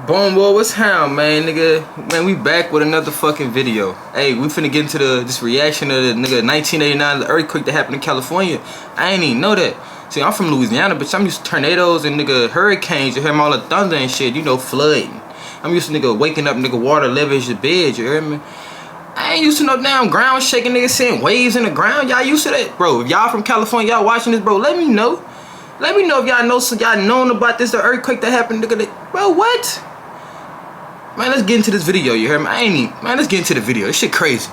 Boom, boy, what's how, man, nigga? Man, we back with another fucking video. Hey, we finna get into this reaction of the nigga 1989, the earthquake that happened in California. I ain't even know that. See, I'm from Louisiana, bitch. I'm used to tornadoes and nigga hurricanes. You hear me, all the thunder and shit. You know, flooding. I'm used to nigga waking up, nigga, water leverage the bed. You hear me? I ain't used to no damn ground shaking, nigga, seeing waves in the ground. Y'all used to that, bro? If y'all from California, y'all watching this, bro, let me know. Let me know if y'all know, so y'all known about this, the earthquake that happened, nigga. Bro, what? Man, let's get into this video, you hear me? Man, let's get into the video. This shit crazy.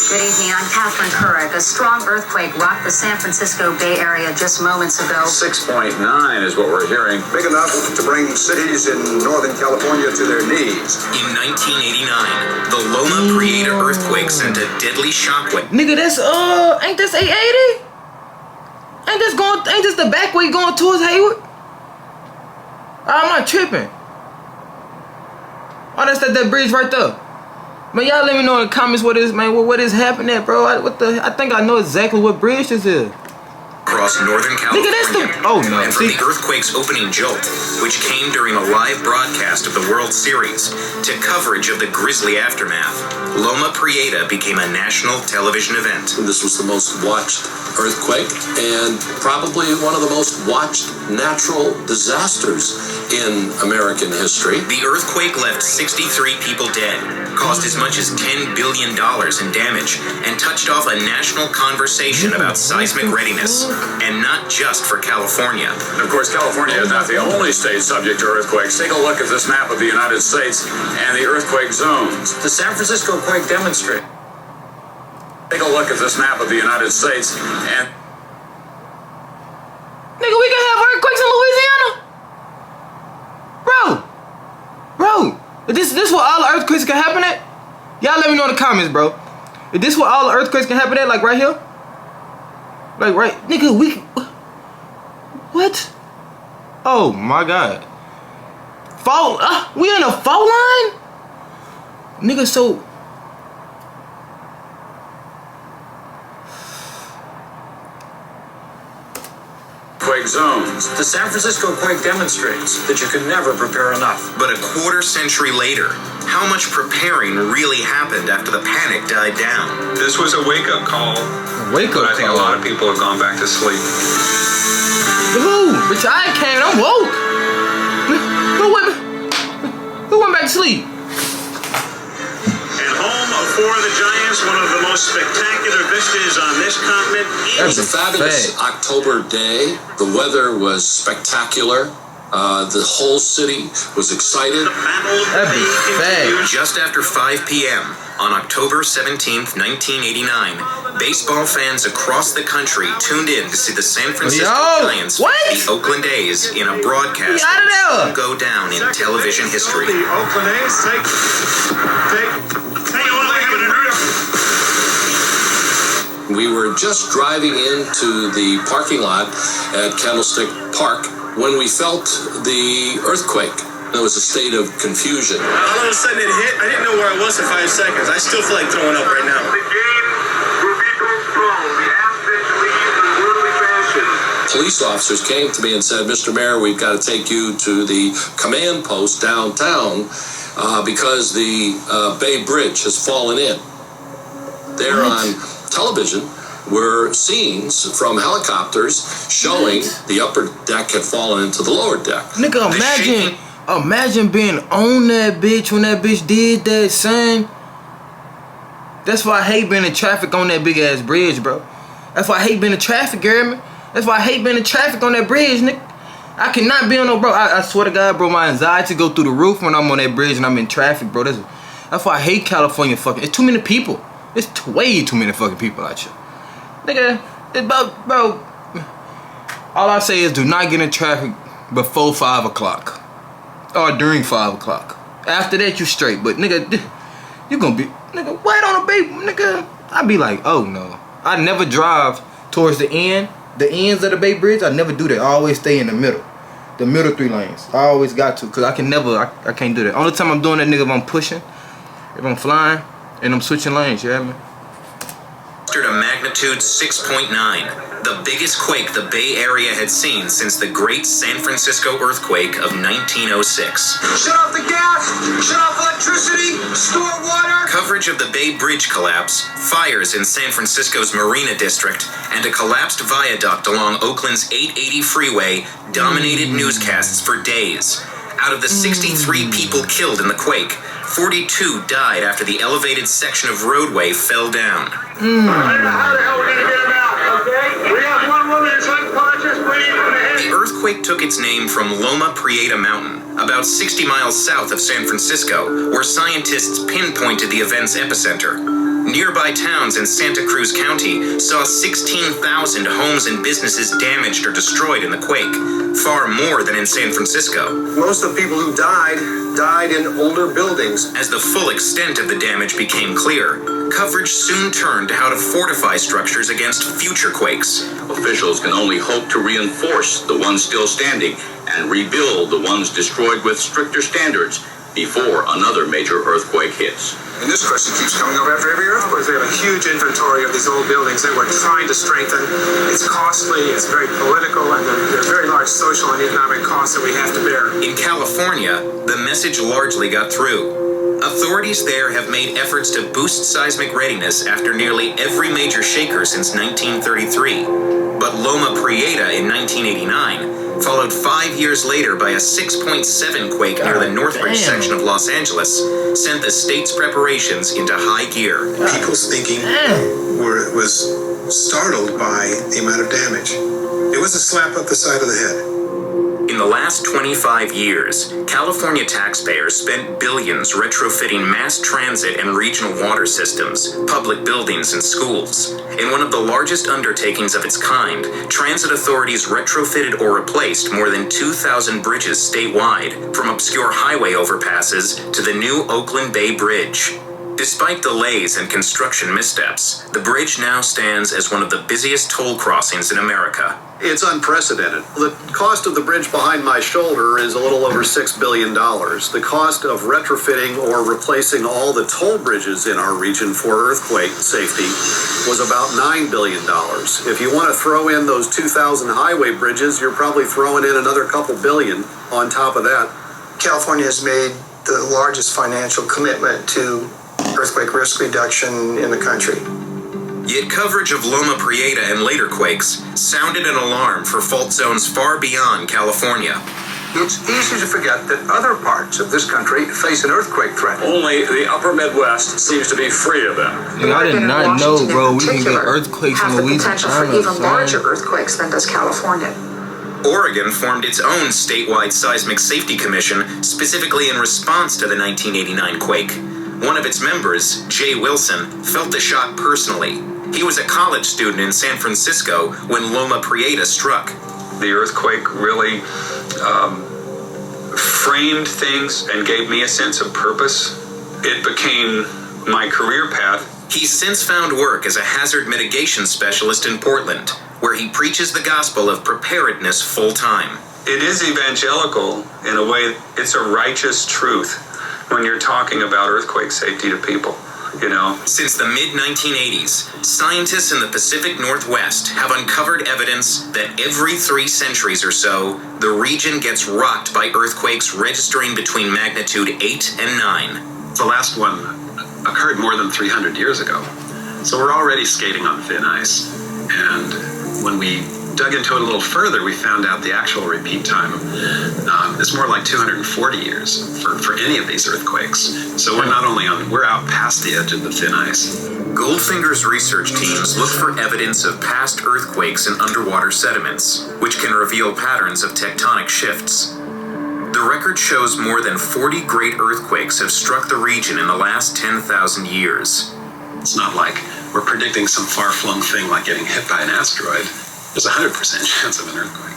Good evening, I'm Catherine Couric. A strong earthquake rocked the San Francisco Bay Area just moments ago. 6.9 is what we're hearing. Big enough to bring cities in Northern California to their knees. In 1989, the Loma Prieta earthquake sent a deadly shockwave. Nigga, that's, ain't this 880? Ain't this the back way going towards Hayward? I'm not tripping. Oh, that's that bridge right there. Man, y'all let me know in the comments what is, man, what is happening at, bro. I think I know exactly what bridge this is. Across Northern California. Nigga, that's the, oh no. And from the earthquake's opening jolt, which came during a live broadcast of the World Series, to coverage of the grisly aftermath, Loma Prieta became a national television event. This was the most watched earthquake and probably one of the most watched natural disasters in American history. The earthquake left 63 people dead, caused as much as $10 billion in damage, and touched off a national conversation about seismic readiness. And not just for California. And of course, California is not the only state subject to earthquakes. Take a look at this map of the United States and the earthquake zones. The San Francisco quake demonstrate. Take a look at this map of the United States and... Nigga, we can have earthquakes in Louisiana? Bro, is this where all the earthquakes can happen at? Y'all let me know in the comments, bro. Is this where all the earthquakes can happen at, like right here? Like right, nigga, what? Oh my god. Fault, we in a fault line? Nigga, so. Quake zones. The San Francisco quake demonstrates that you can never prepare enough. But a quarter century later, how much preparing really happened after the panic died down? This was a wake-up call. Wake-up I think call. a lot of people have gone back to sleep. Who? Bitch, I came, I'm woke. Who went back to sleep? And home of four of the Giants, one of the most spectacular vistas on this continent. It was a fabulous October day. The weather was spectacular. The whole city was excited. That'd be fat. Just after 5 p.m. on October 17th, 1989, baseball fans across the country tuned in to see the San Francisco Giants face the Oakland A's in a broadcast that will go down in television history. The Oakland A's take what happened in New York. We were just driving into the parking lot at Candlestick Park when we felt the earthquake. There was a state of confusion. All of a sudden it hit. I didn't know where I was for 5 seconds. I still feel like throwing up right now. The game will be postponed. We ask that you leave in an orderly fashion. Police officers came to me and said, Mr. Mayor, we've got to take you to the command post downtown because the Bay Bridge has fallen in. There on television were scenes from helicopters showing the upper deck had fallen into the lower deck. Nigga, imagine being on that bitch when that bitch did that, son. That's why I hate being in traffic on that big ass bridge, bro. That's why I hate being in traffic, you hear me? That's why I hate being in traffic on that bridge, nigga. I cannot be on no, bro. I swear to God, bro, my anxiety go through the roof when I'm on that bridge and I'm in traffic, bro. That's why I hate California fucking. It's too many people. It's way too many fucking people out here. Nigga, it's about, bro. All I say is do not get in traffic before 5 o'clock. Or during 5 o'clock. After that, you straight. But, nigga, you gonna be, nigga, wait on a baby, nigga. I be like, oh, no. I never drive towards the ends of the Bay Bridge. I never do that. I always stay in the middle. The middle 3 lanes. I always got to. Because I can never, I can't do that. Only time I'm doing that, nigga, if I'm pushing, if I'm flying, and I'm switching lanes, you hear me? a magnitude 6.9, the biggest quake the Bay Area had seen since the Great San Francisco earthquake of 1906. Shut off the gas, shut off electricity, store water. Coverage of the Bay Bridge collapse, fires in San Francisco's Marina District, and a collapsed viaduct along Oakland's 880 freeway dominated newscasts for days. Out of the 63 people killed in the quake, 42 died after the elevated section of roadway fell down. I don't know how the hell we're going to get him out, okay? We have one woman that's unconscious, bleeding from the head. The earthquake took its name from Loma, Prieta mountain, about 60 miles south of San Francisco, where scientists pinpointed the event's epicenter. Nearby towns in Santa Cruz County saw 16,000 homes and businesses damaged or destroyed in the quake, far more than in San Francisco. Most of the people who died in older buildings. As the full extent of the damage became clear, coverage soon turned to how to fortify structures against future quakes. Officials can only hope to reinforce the ones still standing and rebuild the ones destroyed with stricter standards before another major earthquake hits. And this question keeps coming up after every earthquake. We have a huge inventory of these old buildings that we're trying to strengthen. It's costly, it's very political, and there are very large social and economic costs that we have to bear. In California, the message largely got through. Authorities there have made efforts to boost seismic readiness after nearly every major shaker since 1933. But Loma Prieta in 1989 followed 5 years later by a 6.7 quake near the Northridge section of Los Angeles, sent the state's preparations into high gear. People's thinking was startled by the amount of damage. It was a slap up the side of the head. In the last 25 years, California taxpayers spent billions retrofitting mass transit and regional water systems, public buildings, and schools. In one of the largest undertakings of its kind, transit authorities retrofitted or replaced more than 2,000 bridges statewide, from obscure highway overpasses to the new Oakland Bay Bridge. Despite delays and construction missteps, the bridge now stands as one of the busiest toll crossings in America. It's unprecedented. The cost of the bridge behind my shoulder is a little over $6 billion. The cost of retrofitting or replacing all the toll bridges in our region for earthquake safety was about $9 billion. If you want to throw in those 2,000 highway bridges, you're probably throwing in another couple billion on top of that. California has made the largest financial commitment to earthquake risk reduction in the country. Yet coverage of Loma Prieta and later quakes sounded an alarm for fault zones far beyond California. It's easy to forget that other parts of this country face an earthquake threat. Only the upper Midwest seems to be free of them. I did not know, bro, we can get earthquakes in Louisiana. Has the potential for even larger earthquakes than does California. Oregon formed its own statewide seismic safety commission specifically in response to the 1989 quake. One of its members, Jay Wilson, felt the shock personally. He was a college student in San Francisco when Loma Prieta struck. The earthquake really framed things and gave me a sense of purpose. It became my career path. He's since found work as a hazard mitigation specialist in Portland, where he preaches the gospel of preparedness full-time. It is evangelical in a way. It's a righteous truth when you're talking about earthquake safety to people, you know. Since the mid-1980s, scientists in the Pacific Northwest have uncovered evidence that every 3 centuries or so, the region gets rocked by earthquakes registering between magnitude 8 and 9. The last one occurred more than 300 years ago. So we're already skating on thin ice. And when we dug into it a little further, we found out the actual repeat time is more like 240 years for any of these earthquakes. So we're out past the edge of the thin ice. Goldfinger's research teams look for evidence of past earthquakes in underwater sediments, which can reveal patterns of tectonic shifts. The record shows more than 40 great earthquakes have struck the region in the last 10,000 years. It's not like we're predicting some far-flung thing like getting hit by an asteroid. There's a 100% chance of an earthquake.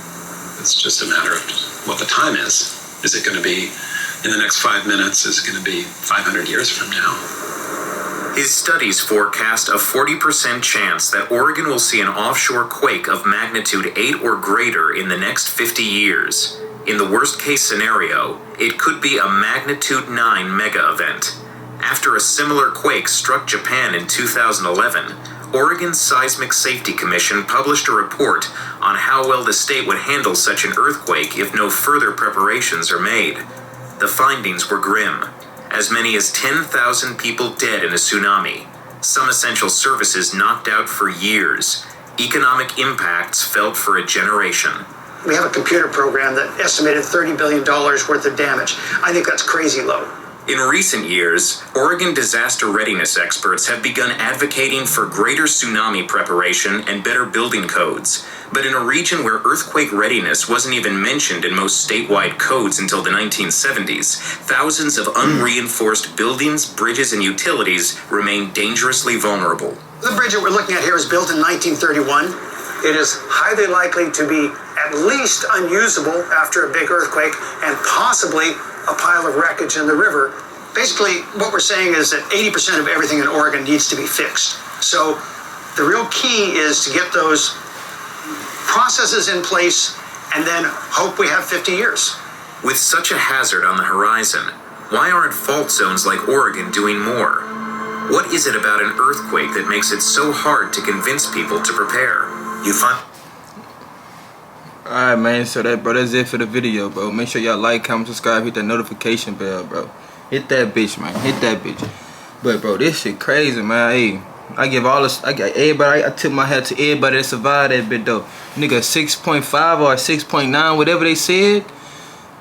It's just a matter of what the time is. Is it going to be in the next 5 minutes? Is it going to be 500 years from now? His studies forecast a 40% chance that Oregon will see an offshore quake of magnitude 8 or greater in the next 50 years. In the worst-case scenario, it could be a magnitude 9 mega event. After a similar quake struck Japan in 2011, Oregon's Seismic Safety Commission published a report on how well the state would handle such an earthquake if no further preparations are made. The findings were grim. As many as 10,000 people dead in a tsunami. Some essential services knocked out for years. Economic impacts felt for a generation. We have a computer program that estimated $30 billion worth of damage. I think that's crazy low. In recent years, Oregon disaster readiness experts have begun advocating for greater tsunami preparation and better building codes. But in a region where earthquake readiness wasn't even mentioned in most statewide codes until the 1970s, thousands of unreinforced buildings, bridges, and utilities remain dangerously vulnerable. The bridge that we're looking at here was built in 1931. It is highly likely to be at least unusable after a big earthquake and possibly a pile of wreckage in the river. Basically, what we're saying is that 80% of everything in Oregon needs to be fixed. So the real key is to get those processes in place and then hope we have 50 years. With such a hazard on the horizon, why aren't fault zones like Oregon doing more? What is it about an earthquake that makes it so hard to convince people to prepare? You find... Alright, man, so that's it for the video, bro. Make sure y'all like, comment, subscribe, hit that notification bell, bro. Hit that bitch, man. Hit that bitch. But bro, this shit crazy, man. Hey, I got everybody, I tip my hat to everybody that survived that bit though. Nigga, 6.5 or 6.9, whatever they said.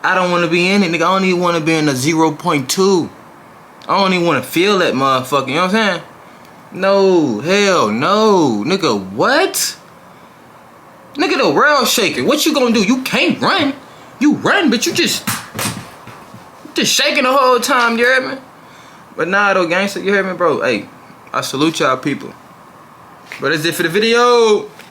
I don't want to be in it, nigga. I don't even want to be in the 0.2. I don't even want to feel that motherfucker, you know what I'm saying? No, hell no. Nigga, what? Nigga, the world shaking. What you gonna do? You can't run. You run, but you just shaking the whole time, you heard me? But nah, though, gangster, you heard me, bro? Hey, I salute y'all people. But that's it for the video.